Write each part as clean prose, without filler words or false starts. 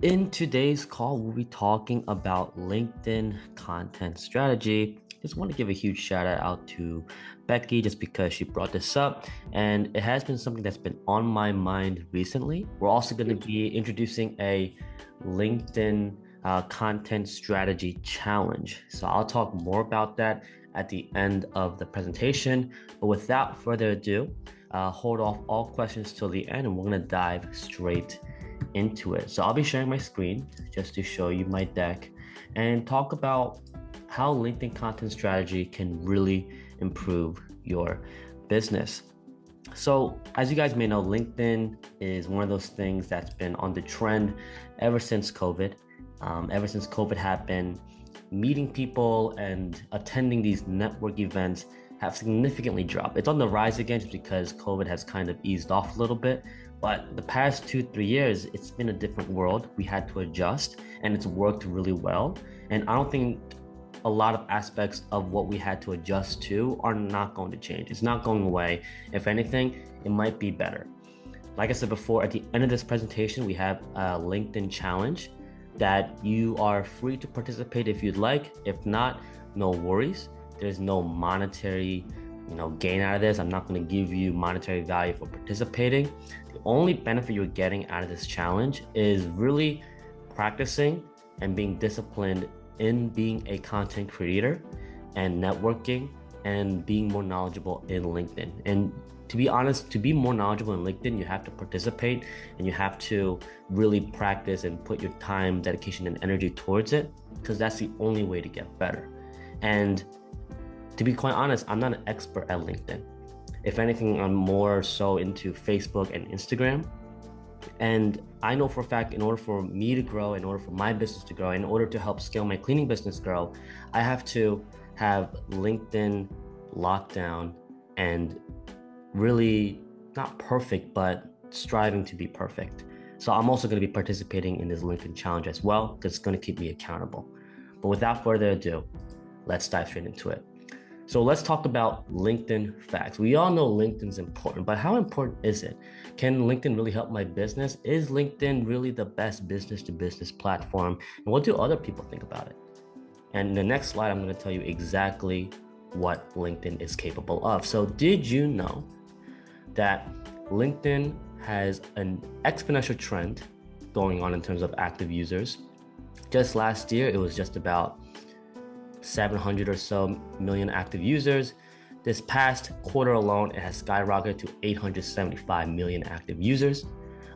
In today's call, we'll be talking about LinkedIn content strategy. Just want to give a huge shout out to Becky just because she brought this up, and it has been something that's been on my mind recently. We're also going to be introducing a LinkedIn content strategy challenge. So I'll talk more about that at the end of the presentation. But without further ado, hold off all questions till the end, and we're going to dive straight into it. So I'll be sharing my screen just to show you my deck and talk about how LinkedIn content strategy can really improve your business. So as you guys may know, LinkedIn is one of those things that's been on the trend ever since COVID. Ever since COVID happened, meeting people and attending these network events have significantly dropped. It's on the rise again just because COVID has kind of eased off a little bit. But the past 2, 3 years, it's been a different world. We had to adjust and it's worked really well. And I don't think a lot of aspects of what we had to adjust to are not going to change. It's not going away. If anything, it might be better. Like I said before, at the end of this presentation, we have a LinkedIn challenge that you are free to participate if you'd like. If not, no worries. There's no monetary gain out of this. I'm not going to give you monetary value for participating. The only benefit you're getting out of this challenge is really practicing and being disciplined in being a content creator and networking and being more knowledgeable in LinkedIn. And to be honest, to be more knowledgeable in LinkedIn, you have to participate and you have to really practice and put your time, dedication, and energy towards it, because that's the only way to get better. And to be quite honest, I'm not an expert at LinkedIn. If anything, I'm more so into Facebook and Instagram. And I know for a fact, in order for me to grow, in order for my business to grow, in order to help scale my cleaning business grow, I have to have LinkedIn locked down and really not perfect, but striving to be perfect. So I'm also going to be participating in this LinkedIn challenge as well, because it's going to keep me accountable. But without further ado, let's dive straight into it. So let's talk about LinkedIn facts. We all know LinkedIn's important, but how important is it? Can LinkedIn really help my business? Is LinkedIn really the best business to business platform? And what do other people think about it? And in the next slide, I'm going to tell you exactly what LinkedIn is capable of. So did you know that LinkedIn has an exponential trend going on in terms of active users? Just last year, it was just about 700 or so million active users. This past quarter alone, it has skyrocketed to 875 million active users.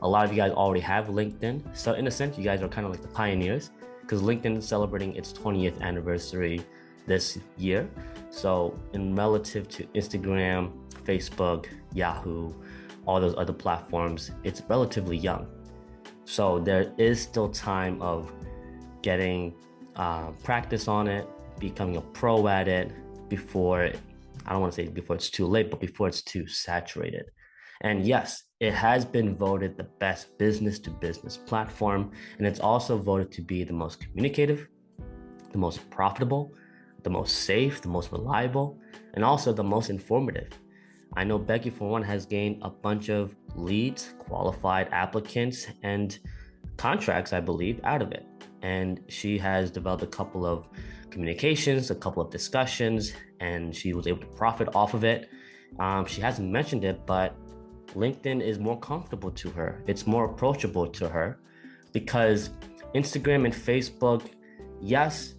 A lot of you guys already have LinkedIn. So in a sense, you guys are kind of like the pioneers, because LinkedIn is celebrating its 20th anniversary this year. So in relative to Instagram, Facebook, Yahoo, all those other platforms, it's relatively young. So there is still time of getting practice on it, becoming a pro at it before, I don't want to say before it's too late, but before it's too saturated. And yes, it has been voted the best business to business platform. And it's also voted to be the most communicative, the most profitable, the most safe, the most reliable, and also the most informative. I know Becky, for one, has gained a bunch of leads, qualified applicants, and contracts, I believe, out of it. And she has developed a couple of communications, a couple of discussions, and she was able to profit off of it. She hasn't mentioned it, but LinkedIn is more comfortable to her. It's more approachable to her because Instagram and Facebook, yes,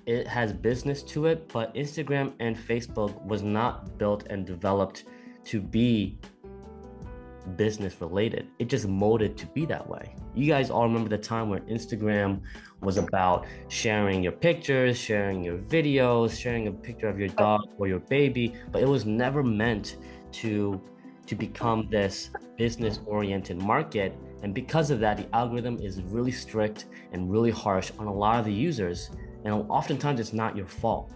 it has business to it, but Instagram and Facebook was not built and developed to be business related. It just molded to be that way. You guys all remember the time where Instagram was about sharing your pictures, sharing your videos, sharing a picture of your dog or your baby, but it was never meant to become this business oriented market. And because of that, the algorithm is really strict and really harsh on a lot of the users. And oftentimes it's not your fault.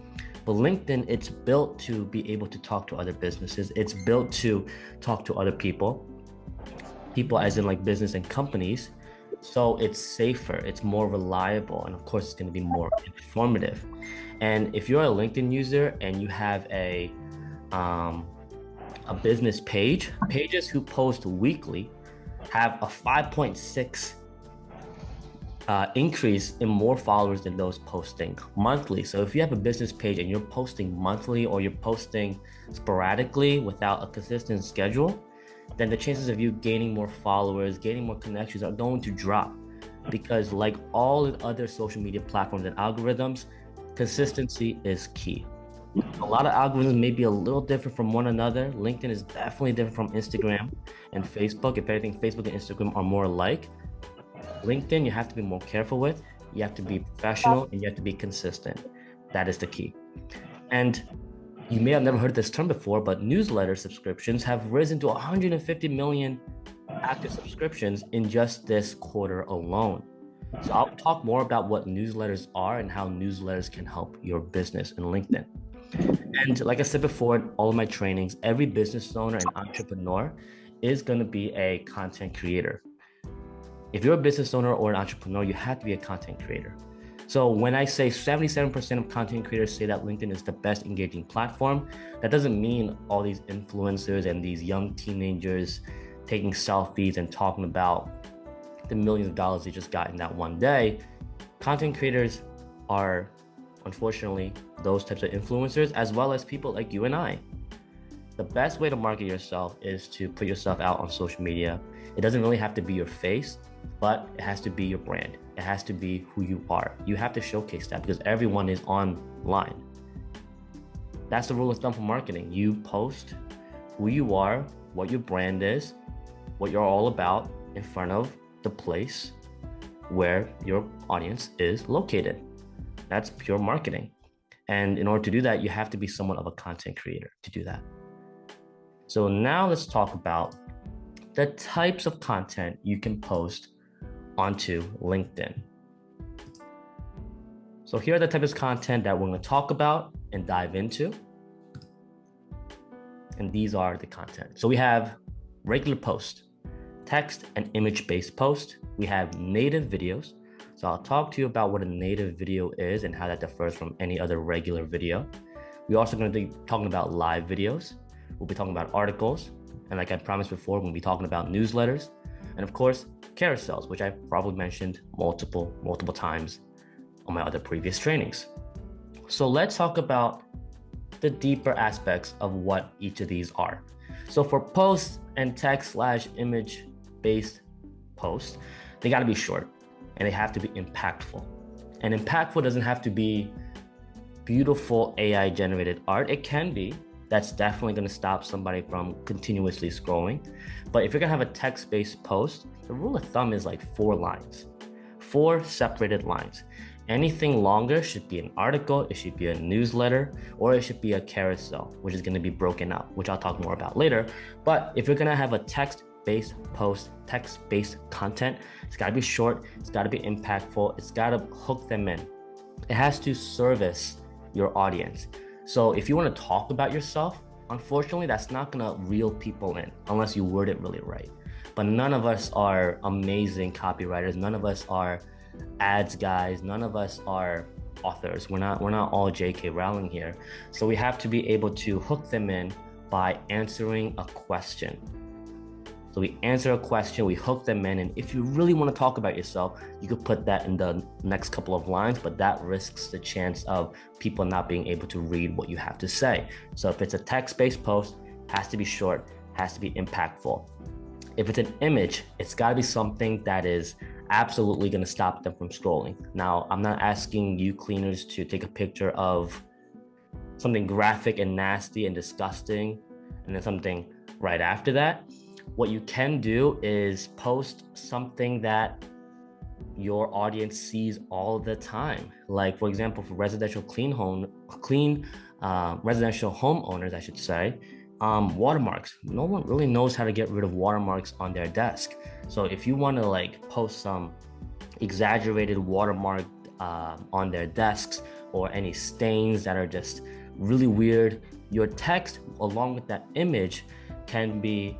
But LinkedIn, it's built to be able to talk to other businesses. It's built to talk to other people as in like business and companies. So it's safer, it's more reliable, and of course it's going to be more informative. And if you're a LinkedIn user and you have a business page, pages who post weekly have a 5.6 increase in more followers than those posting monthly. So if you have a business page and you're posting monthly or you're posting sporadically without a consistent schedule, then the chances of you gaining more followers, gaining more connections are going to drop. Because like all the other social media platforms and algorithms, consistency is key. A lot of algorithms may be a little different from one another. LinkedIn is definitely different from Instagram and Facebook. If anything, Facebook and Instagram are more alike. LinkedIn, you have to be more careful with. You have to be professional and you have to be consistent. That is the key. And you may have never heard this term before, but newsletter subscriptions have risen to 150 million active subscriptions in just this quarter alone. So I'll talk more about what newsletters are and how newsletters can help your business in LinkedIn. And like I said before, in all of my trainings, every business owner and entrepreneur is going to be a content creator. If you're a business owner or an entrepreneur, you have to be a content creator. So when I say 77% of content creators say that LinkedIn is the best engaging platform, that doesn't mean all these influencers and these young teenagers taking selfies and talking about the millions of dollars they just got in that one day. Content creators are, unfortunately, those types of influencers, as well as people like you and I. The best way to market yourself is to put yourself out on social media. It doesn't really have to be your face, but it has to be your brand. It has to be who you are. You have to showcase that because everyone is online. That's the rule of thumb for marketing. You post who you are, what your brand is, what you're all about in front of the place where your audience is located. That's pure marketing. And in order to do that, you have to be somewhat of a content creator to do that. So now let's talk about the types of content you can post onto LinkedIn. So here are the types of content that we're going to talk about and dive into. And these are the content. So we have regular post, text and image-based post. We have native videos. So I'll talk to you about what a native video is and how that differs from any other regular video. We're also going to be talking about live videos. We'll be talking about articles. And like I promised before, we'll be talking about newsletters. And of course, carousels, which I've probably mentioned multiple times on my other previous trainings. So let's talk about the deeper aspects of what each of these are. So for post and text/image based posts, they got to be short and they have to be impactful. And impactful doesn't have to be beautiful AI generated art. It can be. That's definitely going to stop somebody from continuously scrolling. But if you're going to have a text-based post, the rule of thumb is like 4 lines, 4 separated lines. Anything longer should be an article, it should be a newsletter, or it should be a carousel, which is going to be broken up, which I'll talk more about later. But if you're going to have a text-based post, text-based content, it's got to be short, it's got to be impactful, it's got to hook them in. It has to service your audience. So if you want to talk about yourself, unfortunately, that's not going to reel people in unless you word it really right. But none of us are amazing copywriters. None of us are ads guys. None of us are authors. We're not all J.K. Rowling here. So we have to be able to hook them in by answering a question. So we answer a question, we hook them in, and if you really want to talk about yourself, you could put that in the next couple of lines, but that risks the chance of people not being able to read what you have to say. So if it's a text-based post, it has to be short, has to be impactful. If it's an image, it's got to be something that is absolutely going to stop them from scrolling. Now, I'm not asking you cleaners to take a picture of something graphic and nasty and disgusting, and then something right after that. What you can do is post something that your audience sees all the time. Like, for example, for residential residential homeowners, I should say, watermarks. No one really knows how to get rid of watermarks on their desk. So if you want to like post some exaggerated watermark on their desks or any stains that are just really weird, your text along with that image can be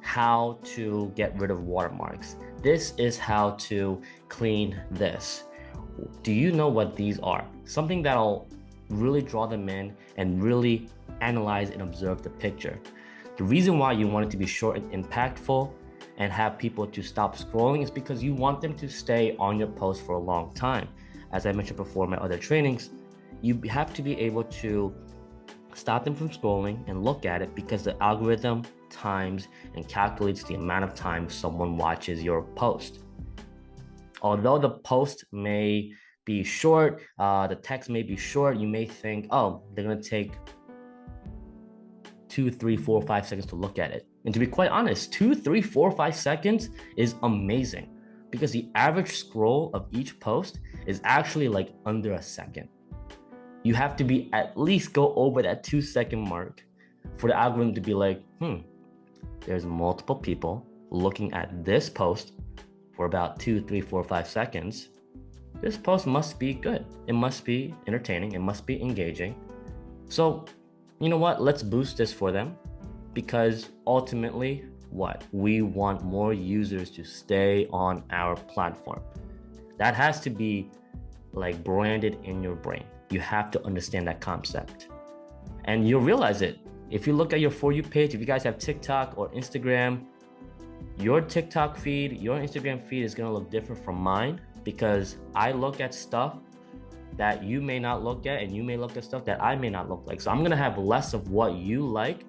how to get rid of watermarks. This is how to clean this. Do you know what these are? Something that'll really draw them in and really analyze and observe the picture. The reason why you want it to be short and impactful and have people to stop scrolling is because you want them to stay on your post for a long time. As I mentioned before in my other trainings, you have to be able to stop them from scrolling and look at it, because the algorithm times and calculates the amount of time someone watches your post. Although the post may be short, the text may be short, you may think, oh, they're going to take 2, 3, 4, 5 seconds to look at it. And to be quite honest, 2, 3, 4, 5 seconds is amazing, because the average scroll of each post is actually like under a second. You have to be at least go over that 2-second mark for the algorithm to be like, there's multiple people looking at this post for about 2, 3, 4, 5 seconds. This post must be good. It must be entertaining. It must be engaging. So, you know what? Let's boost this for them, because ultimately, we want more users to stay on our platform. That has to be like branded in your brain. You have to understand that concept, and you'll realize it. If you look at your For You page, if you guys have TikTok or Instagram, your TikTok feed, your Instagram feed is gonna look different from mine, because I look at stuff that you may not look at, and you may look at stuff that I may not look like. So I'm gonna have less of what you like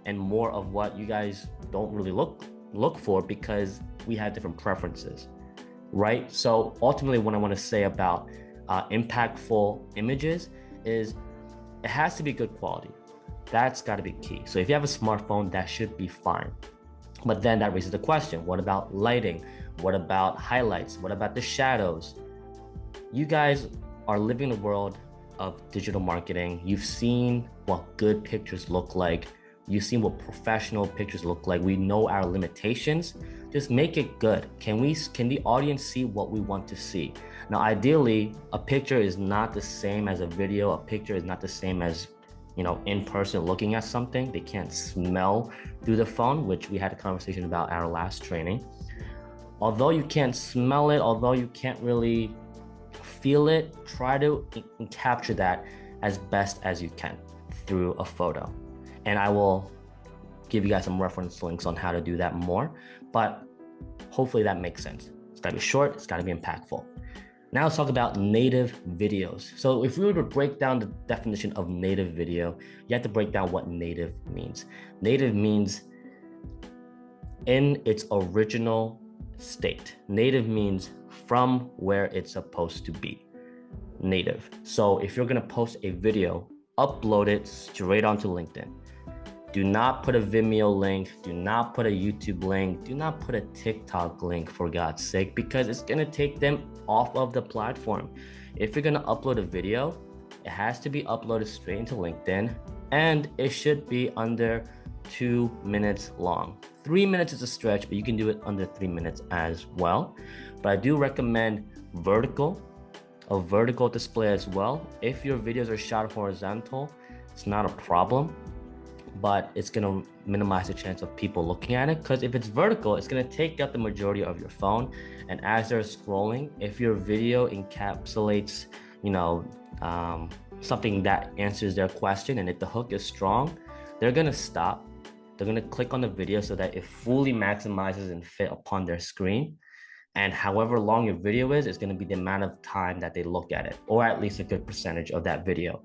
and more of what you guys don't really look for, because we have different preferences, right? So ultimately, what I wanna say about impactful images is it has to be good quality. That's gotta be key. So if you have a smartphone, that should be fine. But then that raises the question, what about lighting? What about highlights? What about the shadows? You guys are living in a world of digital marketing. You've seen what good pictures look like. You've seen what professional pictures look like. We know our limitations. Just make it good. Can the audience see what we want to see? Now, ideally, a picture is not the same as a video. A picture is not the same as, in person looking at something. They can't smell through the phone, which we had a conversation about our last training. Although you can't smell it, although you can't really feel it, try to capture that as best as you can through a photo. And I will give you guys some reference links on how to do that more, but hopefully that makes sense. It's gotta be short, it's gotta be impactful. Now let's talk about native videos. So if we were to break down the definition of native video, you have to break down what native means. Native means in its original state. Native means from where it's supposed to be. Native. So if you're gonna post a video, upload it straight onto LinkedIn. Do not put a Vimeo link, do not put a YouTube link, do not put a TikTok link, for God's sake, because it's gonna take them off of the platform. If you're gonna upload a video, it has to be uploaded straight into LinkedIn, and it should be under 2 minutes long. 3 minutes is a stretch, but you can do it under 3 minutes as well. But I do recommend a vertical display as well. If your videos are shot horizontal, it's not a problem, but it's gonna minimize the chance of people looking at it, because if it's vertical, it's gonna take up the majority of your phone. And as they're scrolling, if your video encapsulates, something that answers their question, and if the hook is strong, they're gonna stop. They're gonna click on the video so that it fully maximizes and fit upon their screen. And however long your video is, it's gonna be the amount of time that they look at it, or at least a good percentage of that video.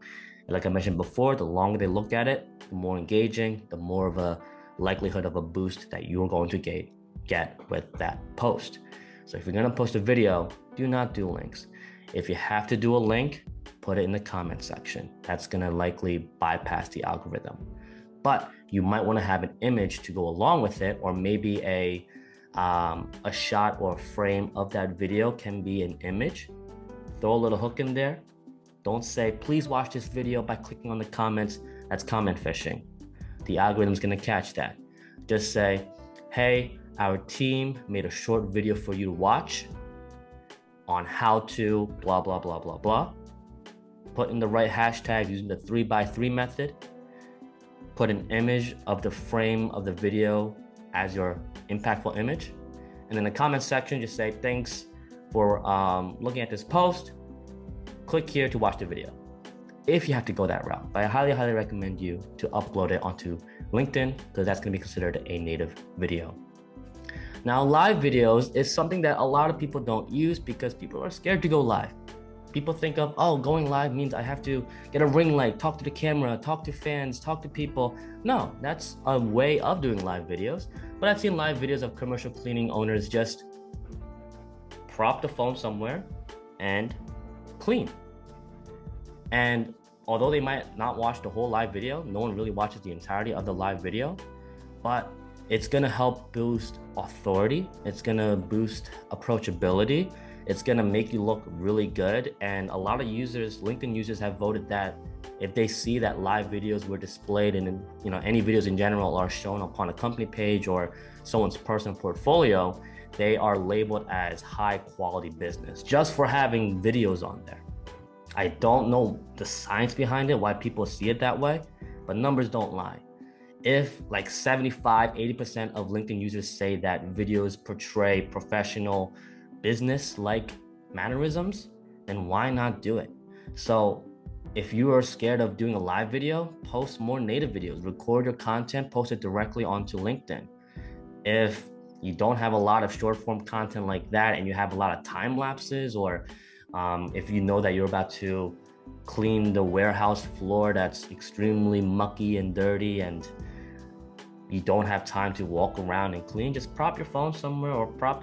And like I mentioned before, the longer they look at it, the more engaging, the more of a likelihood of a boost that you're going to get with that post. So if you're gonna post a video, do not do links. If you have to do a link, put it in the comment section. That's gonna likely bypass the algorithm. But you might wanna have an image to go along with it, or maybe a shot or a frame of that video can be an image. Throw a little hook in there. Don't say, please watch this video by clicking on the comments. That's comment fishing. The algorithm's gonna catch that. Just say, hey, our team made a short video for you to watch on how to blah, blah, blah, blah, blah. Put in the right hashtag using the 3x3 method. Put an image of the frame of the video as your impactful image. And in the comment section, just say, thanks for looking at this post. Click here to watch the video, if you have to go that route. But I highly, highly recommend you to upload it onto LinkedIn, because that's gonna be considered a native video. Now, live videos is something that a lot of people don't use because people are scared to go live. People think of, oh, going live means I have to get a ring light, talk to the camera, talk to fans, talk to people. No, that's a way of doing live videos. But I've seen live videos of commercial cleaning owners just prop the phone somewhere and clean. And although they might not watch the whole live video, no one really watches the entirety of the live video, but it's gonna help boost authority. It's gonna boost approachability. It's gonna make you look really good. And a lot of users, LinkedIn users, have voted that if they see that live videos were displayed and any videos in general are shown upon a company page or someone's personal portfolio, they are labeled as high quality business just for having videos on there. I don't know the science behind it, why people see it that way, but numbers don't lie. If like 75, 80% of LinkedIn users say that videos portray professional business-like mannerisms, then why not do it? So if you are scared of doing a live video, post more native videos, record your content, post it directly onto LinkedIn. If you don't have a lot of short form content like that and you have a lot of time lapses, or if you know that you're about to clean the warehouse floor that's extremely mucky and dirty and you don't have time to walk around and clean, just prop your phone somewhere or prop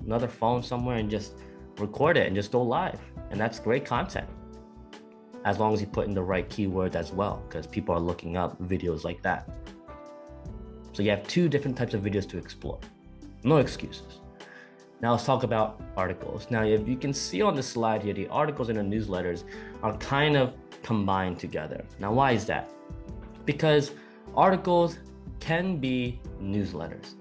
another phone somewhere and just record it and just go live. And that's great content, as long as you put in the right keywords as well, because people are looking up videos like that. So you have two different types of videos to explore. No excuses. Now let's talk about articles. Now, if you can see on the slide here, the articles and the newsletters are kind of combined together. Now, why is that? Because articles can be newsletters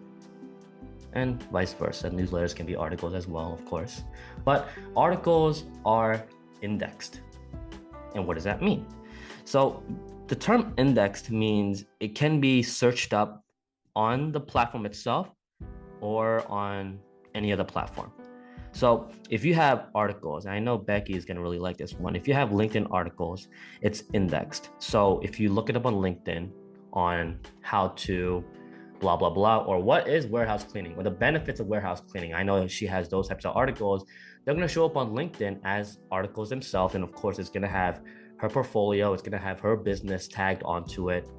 and vice versa. Newsletters can be articles as well, of course, but articles are indexed. And what does that mean? So the term indexed means it can be searched up on the platform itself or on any other platform. So if you have articles, and I know Becky is going to really like this one. If you have LinkedIn articles, it's indexed. So if you look it up on LinkedIn on how to blah, blah, blah, or what is warehouse cleaning, or the benefits of warehouse cleaning, I know she has those types of articles. They're going to show up on LinkedIn as articles themselves. And of course, it's going to have her portfolio. It's going to have her business tagged onto it.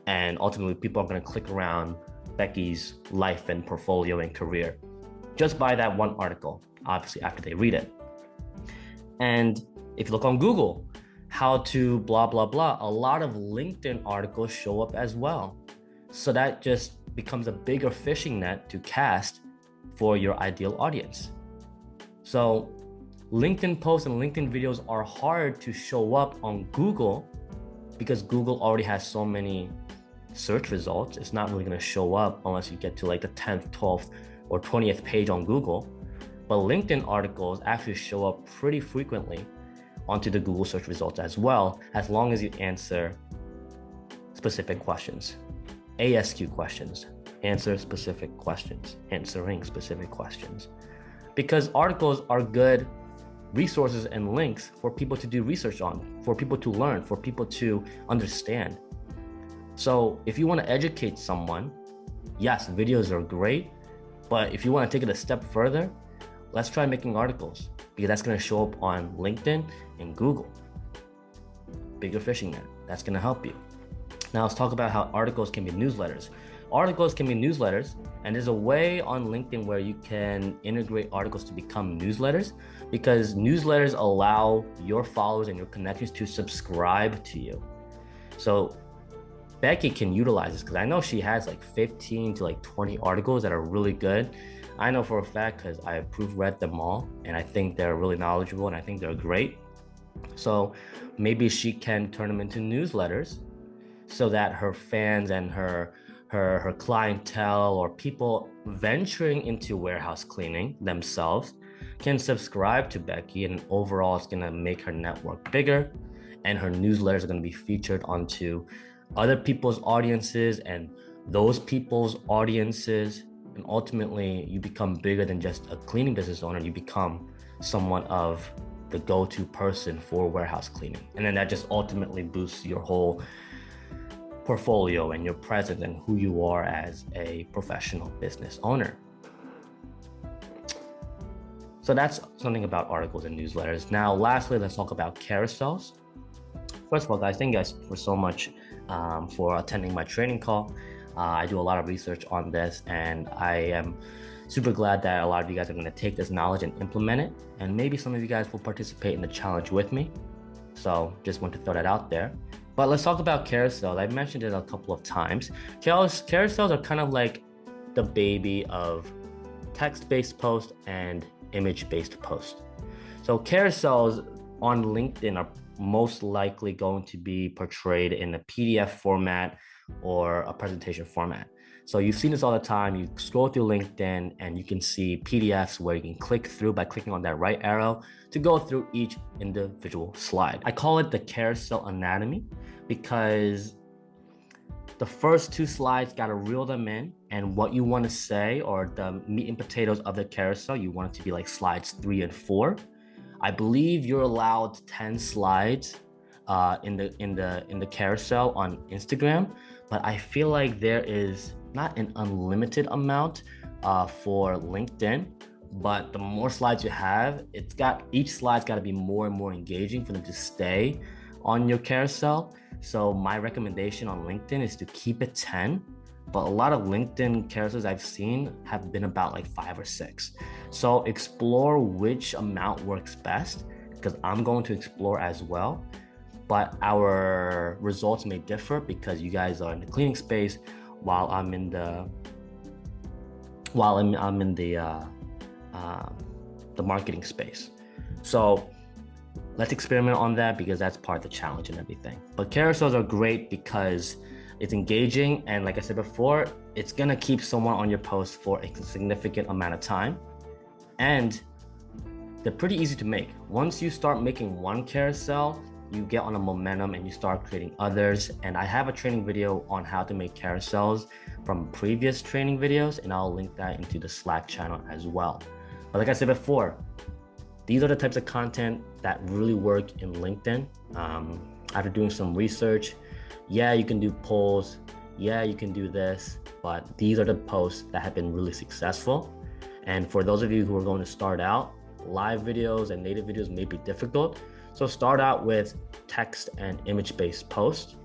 And ultimately, people are going to click around Becky's life and portfolio and career just by that one article, obviously, after they read it. And if you look on Google, how to blah, blah, blah, a lot of LinkedIn articles show up as well. So that just becomes a bigger fishing net to cast for your ideal audience. So LinkedIn posts and LinkedIn videos are hard to show up on Google because Google already has so many search results. It's not really going to show up unless you get to like the 10th, 12th, or 20th page on Google. But LinkedIn articles actually show up pretty frequently onto the Google search results as well, as long as you answer specific questions. ASQ questions, answering specific questions. Because articles are good resources and links for people to do research on, for people to learn, for people to understand. So if you want to educate someone, yes, videos are great, but if you want to take it a step further, let's try making articles, because that's going to show up on LinkedIn and Google. Bigger fishing net. That's going to help you. Now let's talk about how articles can be newsletters. Articles can be newsletters, and there's a way on LinkedIn where you can integrate articles to become newsletters, because newsletters allow your followers and your connections to subscribe to you. So Becky can utilize this, because I know she has like 15 to like 20 articles that are really good. I know for a fact because I proofread them all, and I think they're really knowledgeable and I think they're great. So maybe she can turn them into newsletters so that her fans and her clientele or people venturing into warehouse cleaning themselves can subscribe to Becky, and overall it's going to make her network bigger, and her newsletters are going to be featured onto other people's audiences and those people's audiences. And ultimately you become bigger than just a cleaning business owner. You become someone of the go-to person for warehouse cleaning. And then that just ultimately boosts your whole portfolio and your presence and who you are as a professional business owner. So that's something about articles and newsletters. Now, lastly, let's talk about carousels. First of all, guys, thank you guys for so much for attending my training call. I do a lot of research on this, and I am super glad that a lot of you guys are going to take this knowledge and implement it. And maybe some of you guys will participate in the challenge with me. So just want to throw that out there. But let's talk about carousels. I've mentioned it a couple of times. Carousels are kind of like the baby of text-based posts and image-based posts. So carousels on LinkedIn are most likely going to be portrayed in a PDF format or a presentation format. So you've seen this all the time. You scroll through LinkedIn and you can see PDFs where you can click through by clicking on that right arrow to go through each individual slide. I call it the carousel anatomy because the first two slides got to reel them in, and what you want to say, or the meat and potatoes of the carousel, you want it to be like slides 3 and 4. I believe you're allowed 10 slides in the carousel on Instagram, but I feel like there is not an unlimited amount for LinkedIn. But the more slides you have, each slide's got to be more and more engaging for them to stay on your carousel. So my recommendation on LinkedIn is to keep it 10. But a lot of LinkedIn carousels I've seen have been about like 5 or 6. So explore which amount works best, because I'm going to explore as well. But our results may differ because you guys are in the cleaning space while I'm in the marketing space. So let's experiment on that, because that's part of the challenge and everything. But carousels are great because it's engaging, and like I said before, it's gonna keep someone on your post for a significant amount of time, and they're pretty easy to make. Once you start making one carousel, you get on a momentum and you start creating others. And I have a training video on how to make carousels from previous training videos, and I'll link that into the Slack channel as well. But like I said before, these are the types of content that really work in LinkedIn. After doing some research, yeah, you can do polls, yeah, you can do this, but these are the posts that have been really successful. And for those of you who are going to start out, live videos and native videos may be difficult. So start out with text and image-based posts.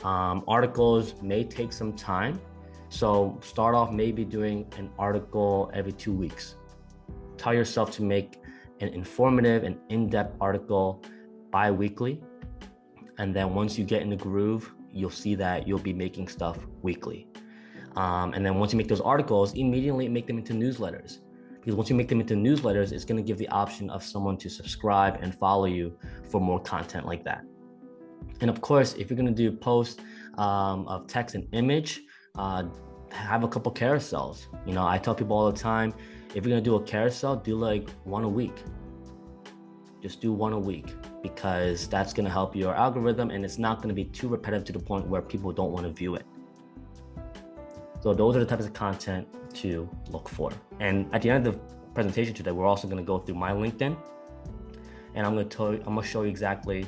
Articles may take some time. So start off maybe doing an article every 2 weeks. Tell yourself to make an informative and in-depth article bi-weekly. And then once you get in the groove, you'll see that you'll be making stuff weekly. And then once you make those articles, immediately make them into newsletters. Because once you make them into newsletters, it's going to give the option of someone to subscribe and follow you for more content like that. And of course, if you're going to do posts of text and image, have a couple carousels. You know, I tell people all the time, if you're going to do a carousel, do like one a week. Just do one a week, because that's going to help your algorithm, and it's not going to be too repetitive to the point where people don't want to view it. So those are the types of content to look for. And at the end of the presentation today, we're also going to go through my LinkedIn, and I'm going to show you exactly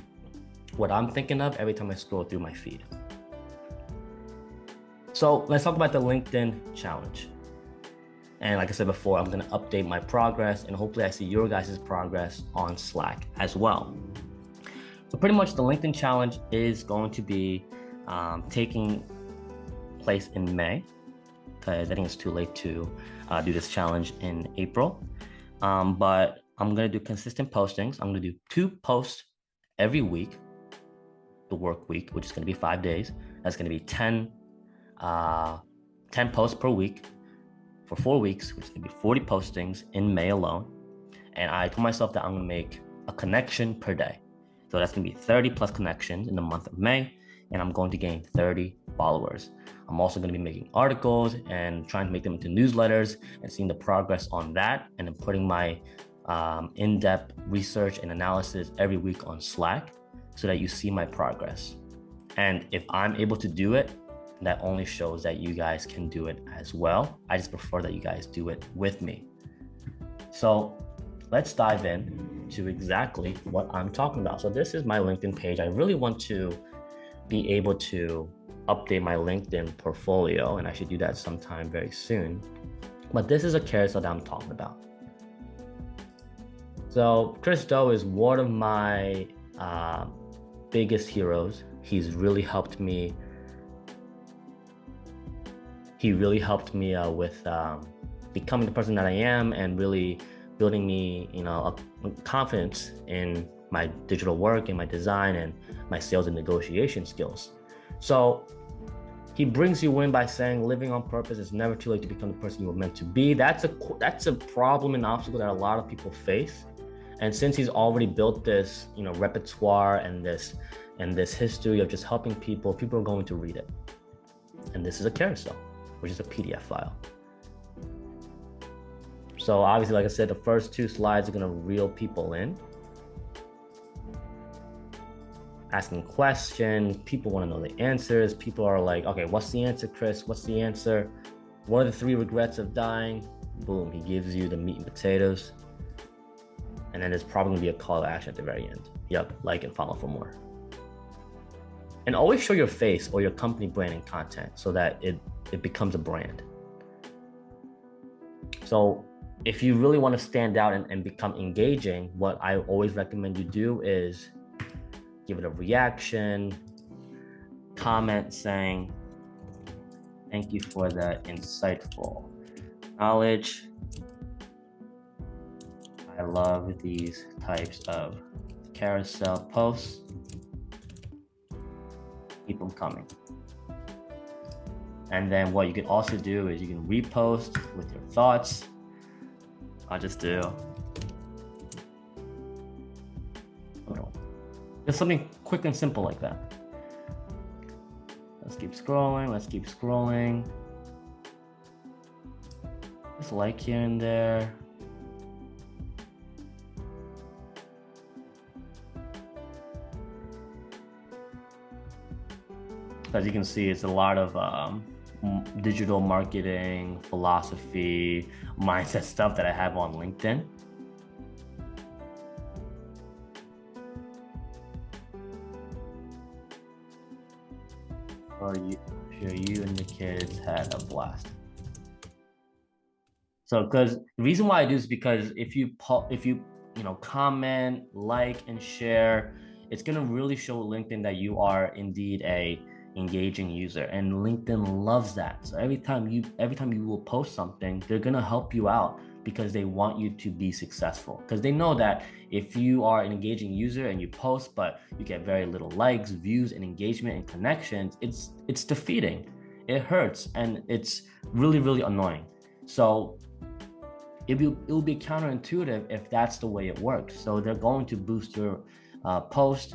what I'm thinking of every time I scroll through my feed. So let's talk about the LinkedIn challenge. And like I said before, I'm going to update my progress, and hopefully I see your guys' progress on Slack as well. So pretty much the LinkedIn challenge is going to be taking place in May, because I think it's too late to do this challenge in April. But I'm going to do consistent postings. I'm going to do 2 posts every week, the work week, which is going to be 5 days. That's going to be 10 posts per week for 4 weeks, which is going to be 40 postings in May alone. And I told myself that I'm going to make a connection per day. So that's going to be 30 plus connections in the month of May, and I'm going to gain 30 followers. I'm also going to be making articles and trying to make them into newsletters and seeing the progress on that, and then putting my in-depth research and analysis every week on Slack so that you see my progress. And if I'm able to do it, that only shows that you guys can do it as well. I just prefer that you guys do it with me. So let's dive in to exactly what I'm talking about. So this is my LinkedIn page. I really want to be able to update my LinkedIn portfolio, and I should do that sometime very soon. But this is a carousel that I'm talking about. So Chris Do is one of my biggest heroes. He's really helped me. He really helped me with becoming the person that I am and really building me, a confidence in my digital work and my design and my sales and negotiation skills. So he brings you in by saying living on purpose is never too late to become the person you were meant to be. That's a problem and obstacle that a lot of people face. And since he's already built this, repertoire and this history of just helping people are going to read it. And this is a carousel, which is a PDF file. So obviously, like I said, the first 2 slides are going to reel people in. Asking questions, people want to know the answers. People are like, okay, what's the answer, Chris? What's the answer? What are the 3 regrets of dying? Boom, he gives you the meat and potatoes. And then there's probably gonna be a call to action at the very end. Yep, like and follow for more. And always show your face or your company brand and content so that it becomes a brand. So if you really want to stand out and become engaging, what I always recommend you do is give it a reaction, comment saying, thank you for the insightful knowledge. I love these types of carousel posts. Keep them coming. And then what you can also do is you can repost with your thoughts. I'll just do just something quick and simple like that. Let's keep scrolling. Let's keep scrolling. Just like here and there. As you can see, it's a lot of digital marketing, philosophy, mindset stuff that I have on LinkedIn. Or you and the kids had a blast. So, because the reason why I do is because if you comment, like, and share, it's gonna really show LinkedIn that you are indeed a engaging user, and LinkedIn loves that. So every time you will post something, they're gonna help you out because they want you to be successful, because they know that if you are an engaging user and you post but you get very little likes, views, and engagement and connections, it's defeating, it hurts, and it's really, really annoying. So it will be counterintuitive if that's the way it works. So they're going to boost your post.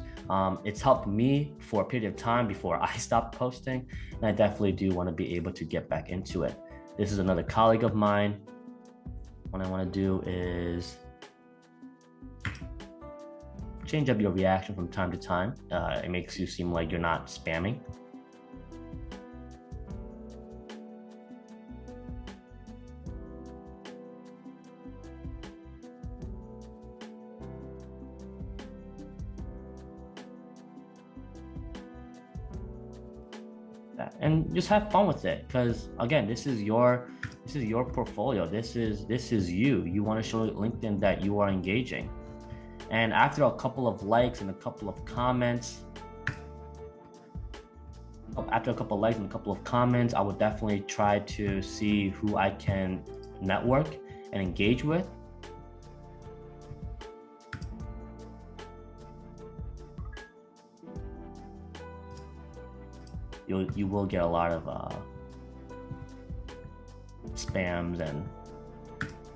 It's helped me for a period of time before I stopped posting, and I definitely do want to be able to get back into it. This is another colleague of mine. What I want to do is change up your reaction from time to time. It makes you seem like you're not spamming. And just have fun with it, because again, this is your portfolio. This is you want to show LinkedIn that you are engaging. And after a couple of likes and a couple of comments, I would definitely try to see who I can network and engage with. You will get a lot of spams and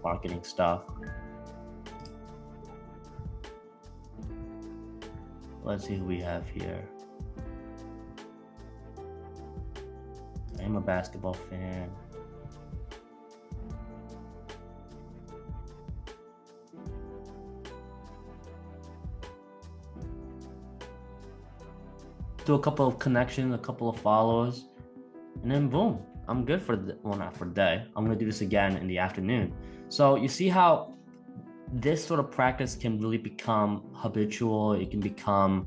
marketing stuff. Let's see who we have here. I'm a basketball fan. Do a couple of connections, a couple of follows, and then boom, I'm good for not for the day. I'm gonna do this again in the afternoon. So you see how this sort of practice can really become habitual. It can become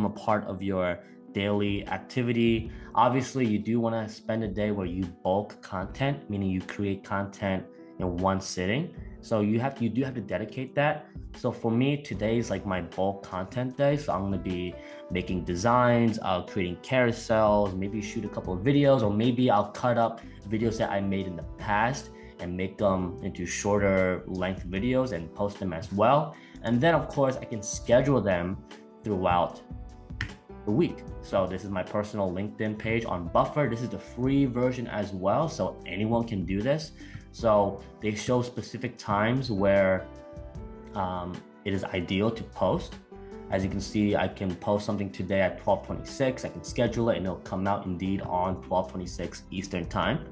a part of your daily activity. Obviously, you do want to spend a day where you bulk content, meaning you create content in one sitting. So you do have to dedicate that. So for me, today is like my bulk content day. So I'm gonna be making designs, creating carousels, maybe shoot a couple of videos, or maybe I'll cut up videos that I made in the past and make them into shorter length videos and post them as well. And then of course I can schedule them throughout the week. So this is my personal LinkedIn page on Buffer. This is the free version as well, so anyone can do this. So they show specific times where it is ideal to post. As you can see, I can post something today at 12:26. I can schedule it and it'll come out indeed on 12:26 Eastern time.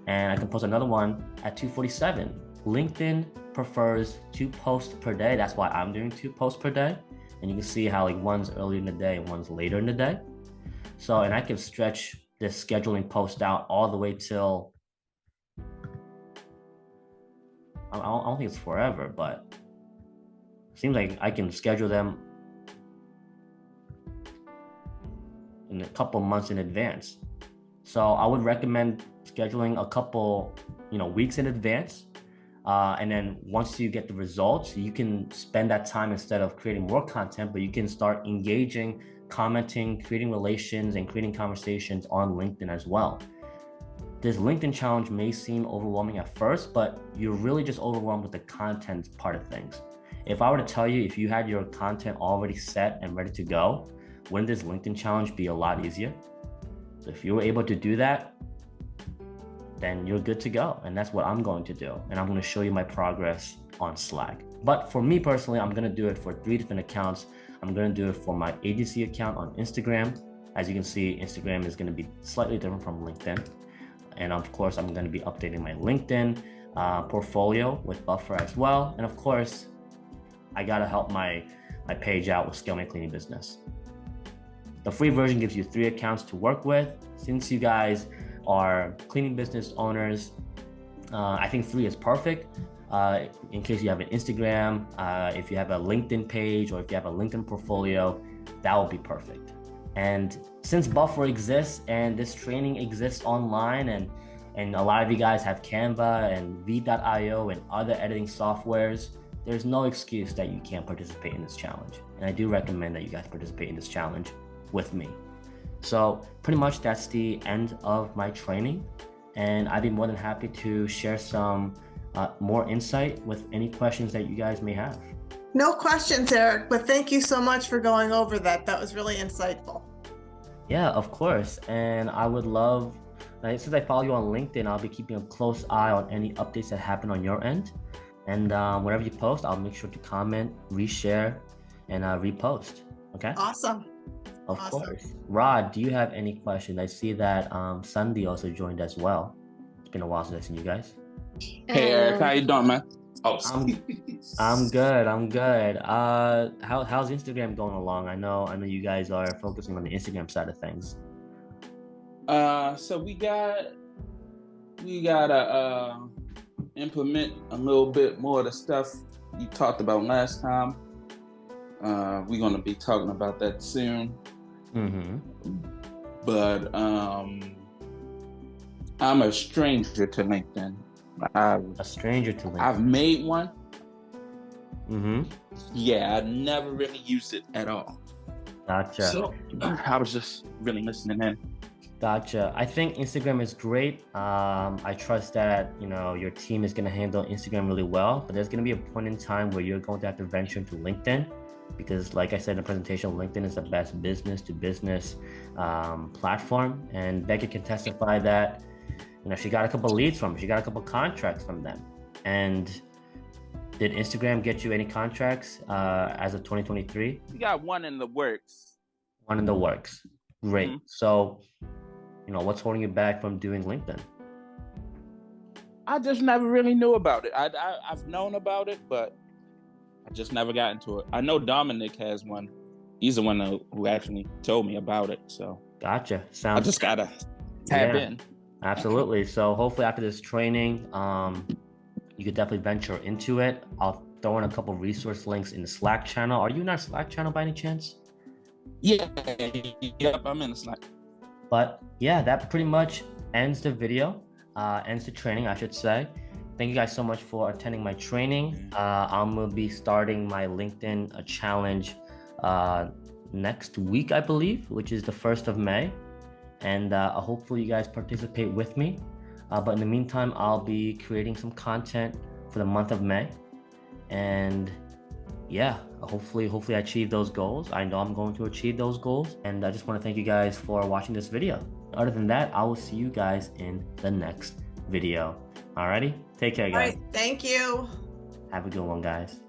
And I can post another one at 2:47. LinkedIn prefers 2 posts per day. That's why I'm doing 2 posts per day. And you can see how like one's earlier in the day and one's later in the day. So, and I can stretch this scheduling post out all the way till, I don't think it's forever, but it seems like I can schedule them in a couple months in advance. So I would recommend scheduling a couple, weeks in advance. And then once you get the results, you can spend that time instead of creating more content, but you can start engaging, commenting, creating relations, and creating conversations on LinkedIn as well. This LinkedIn challenge may seem overwhelming at first, but you're really just overwhelmed with the content part of things. If I were to tell you, if you had your content already set and ready to go, wouldn't this LinkedIn challenge be a lot easier? So if you were able to do that, then you're good to go. And that's what I'm going to do. And I'm going to show you my progress on Slack. But for me personally, I'm going to do it for 3 different accounts. I'm going to do it for my agency account on Instagram. As you can see, Instagram is going to be slightly different from LinkedIn. And of course, I'm going to be updating my LinkedIn portfolio with Buffer as well. And of course, I got to help my page out with Scale My Cleaning Business. The free version gives you 3 accounts to work with. Since you guys are cleaning business owners, I think 3 is perfect. In case you have an Instagram, if you have a LinkedIn page, or if you have a LinkedIn portfolio, that will be perfect. And since Buffer exists and this training exists online, and a lot of you guys have Canva and V.io and other editing softwares, there's no excuse that you can't participate in this challenge. And I do recommend that you guys participate in this challenge with me. So pretty much that's the end of my training, and I'd be more than happy to share some more insight with any questions that you guys may have. No questions, Eric, but thank you so much for going over that. That was really insightful. Yeah, of course. And I would love, since I follow you on LinkedIn, I'll be keeping a close eye on any updates that happen on your end. And whenever you post, I'll make sure to comment, reshare, and repost. Okay? Awesome. Of course. Rod, do you have any questions? I see that Sandy also joined as well. It's been a while since I've seen you guys. Hey Eric, how you doing, man? Oh, I'm good. I'm good. How's Instagram going along? I know you guys are focusing on the Instagram side of things. So we gotta implement a little bit more of the stuff you talked about last time. We're gonna be talking about that soon. Mm-hmm. But I'm a stranger to LinkedIn. I've made one. Mm-hmm. Yeah, I never really used it at all. Gotcha. So I was just really listening in. Gotcha. I think Instagram is great. I trust that your team is going to handle Instagram really well, but there's going to be a point in time where you're going to have to venture into LinkedIn, because like I said in the presentation, LinkedIn is the best business to business platform, and Becky can testify that she got a couple leads from them. She got a couple contracts from them. And did Instagram get you any contracts as of 2023? We got one in the works. One in the works. Great. Mm-hmm. So, what's holding you back from doing LinkedIn? I just never really knew about it. I've known about it, but I just never got into it. I know Dominic has one. He's the one who actually told me about it. So gotcha. I just gotta tap in. Absolutely. So hopefully after this training, you could definitely venture into it. I'll throw in a couple resource links in the Slack channel. Are you in our Slack channel by any chance? Yeah. Yep, I'm in the Slack. But yeah, that pretty much ends the video, ends the training, I should say. thank you guys so much for attending my training. I'm gonna be starting my LinkedIn challenge next week, I believe, which is the 1st of May. And hopefully you guys participate with me. But in the meantime, I'll be creating some content for the month of May. And yeah, hopefully I achieve those goals. I know I'm going to achieve those goals. And I just want to thank you guys for watching this video. Other than that, I will see you guys in the next video. Alrighty, take care, guys. All right, thank you. Have a good one, guys.